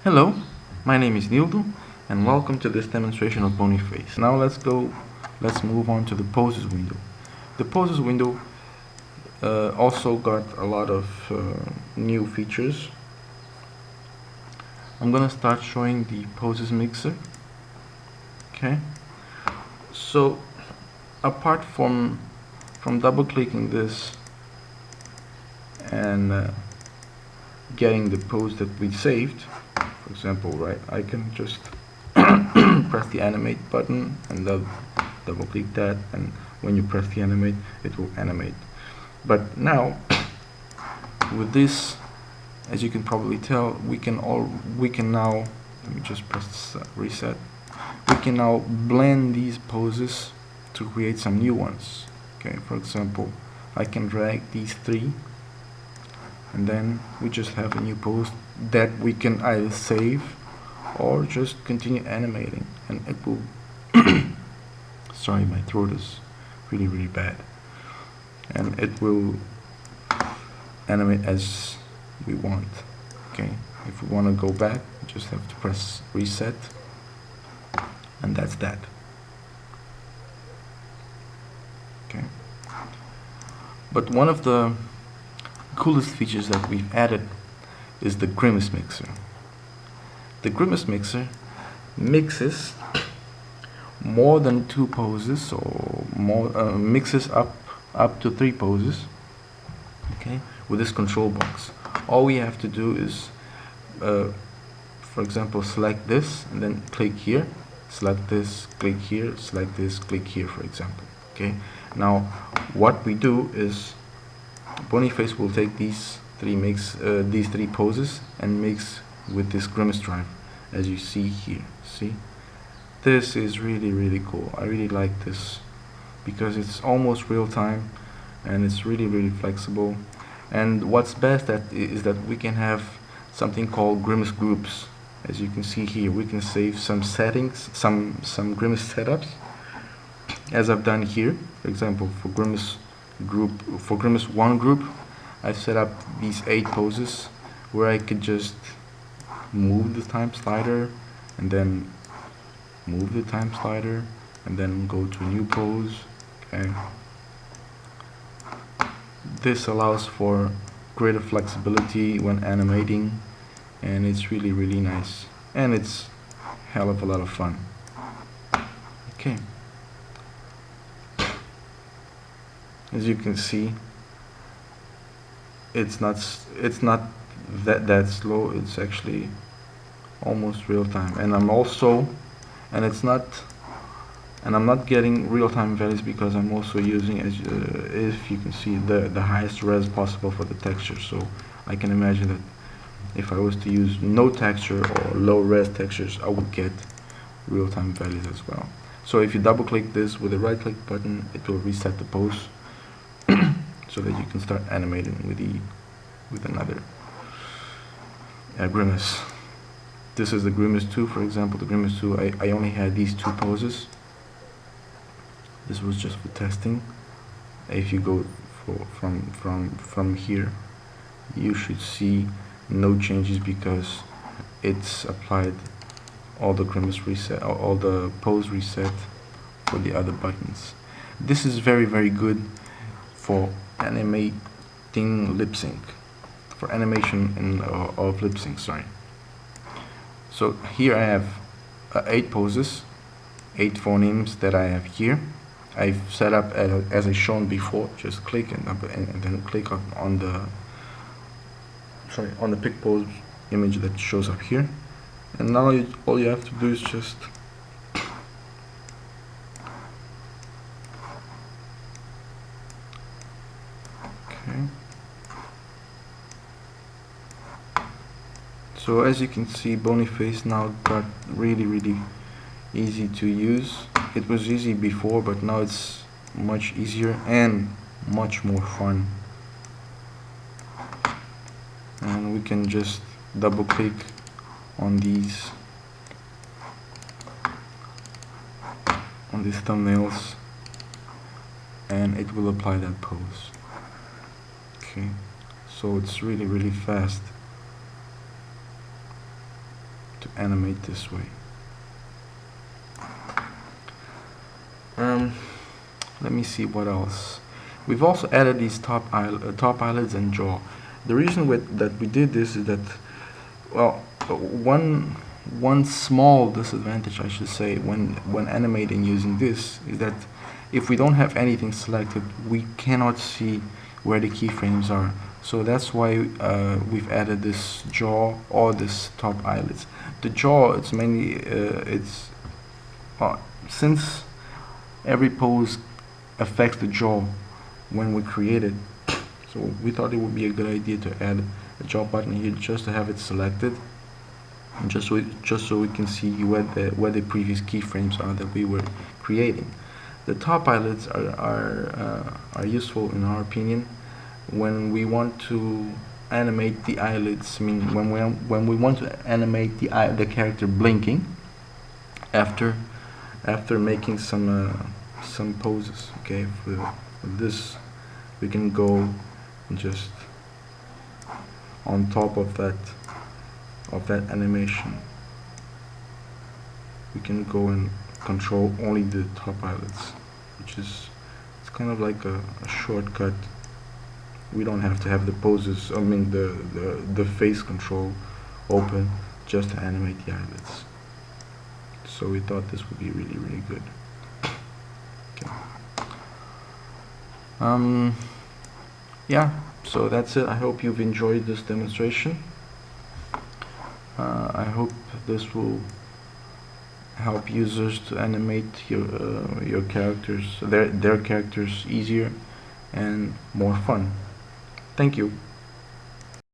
Hello, my name is Nildo and welcome to this demonstration of BonyFace. Now let's move on to the poses window. The poses window also got a lot of new features. I'm gonna start showing the poses mixer. Okay, so apart from double clicking this and getting the pose that we saved, for example, right, I can just press the animate button and double click that, and when you press the animate it will animate. But now with this, as you can probably tell, we can now, let me just press reset, we can now blend these poses to create some new ones. Okay, for example, I can drag these three and then we just have a new pose that we can either save or just continue animating, and it will sorry, my throat is really bad, and it will animate as we want. Okay, if we want to go back, we just have to press reset, and that's that. Okay, but one of the coolest features that we've added is the Grimace mixer. The Grimace mixer mixes more than two poses, or more, mixes up to 3 poses. Okay, with this control box, all we have to do is, for example, select this and then click here, select this, click here, select this, click here, for example. Okay, now what we do is BonyFace will take these three poses and mix with this Grimace driver, as you see here. See, this is really cool. I really like this because it's almost real time and it's really flexible. And what's best is that we can have something called Grimace groups. As you can see here, we can save some settings, some Grimace setups, as I've done here. For example, for Grimace 1 group, I've set up these 8 poses where I could just move the time slider and then move the time slider and then go to a new pose. Okay, this allows for greater flexibility when animating, and it's really nice, and it's hell of a lot of fun. Okay, as you can see, it's not that slow. It's actually almost real time, and I'm not getting real-time values because I'm also using, as if you can see, the highest res possible for the texture. So I can imagine that if I was to use no texture or low res textures, I would get real-time values as well. So if you double click this with the right click button, it will reset the pose so that you can start animating with another Grimace. This is the Grimace 2, for example. The Grimace 2, I only had these 2 poses. This was just for testing. If you go from here, you should see no changes because it's applied all the Grimace reset, all the pose reset for the other buttons. This is very good for animating lip sync, for animation of lip sync. Sorry. So here I have 8 poses, 8 phonemes that I have here. I've set up as I shown before. Just click and then click on the pick pose image that shows up here, and now all you have to do is just okay. So as you can see, BonyFace now got really easy to use. It was easy before, but now it's much easier and much more fun. And we can just double click on these thumbnails and it will apply that pose. Okay, so it's really fast. animate this way. Let me see what else. We've also added these top eyelids and jaw. The reason that we did this is that, well, one small disadvantage, I should say, when animating using this is that if we don't have anything selected, we cannot see where the keyframes are. So that's why we've added this jaw or this top eyelids. The jaw, it's mainly since every pose affects the jaw when we create it, so we thought it would be a good idea to add a jaw button here just to have it selected, and just so we can see where the previous keyframes are that we were creating. The top eyelids are useful in our opinion when we want to animate the eyelids. I mean, when we want to animate the character blinking after making some poses. Okay, for this we can go just on top of that animation. We can go and control only the top eyelids, which is, it's kind of like a shortcut. We don't have to have the poses, I mean the face control open just to animate the eyelids. So we thought this would be really good. Okay. Yeah, so that's it. I hope you've enjoyed this demonstration. I hope this will help users to animate your characters, their characters easier and more fun. Thank you.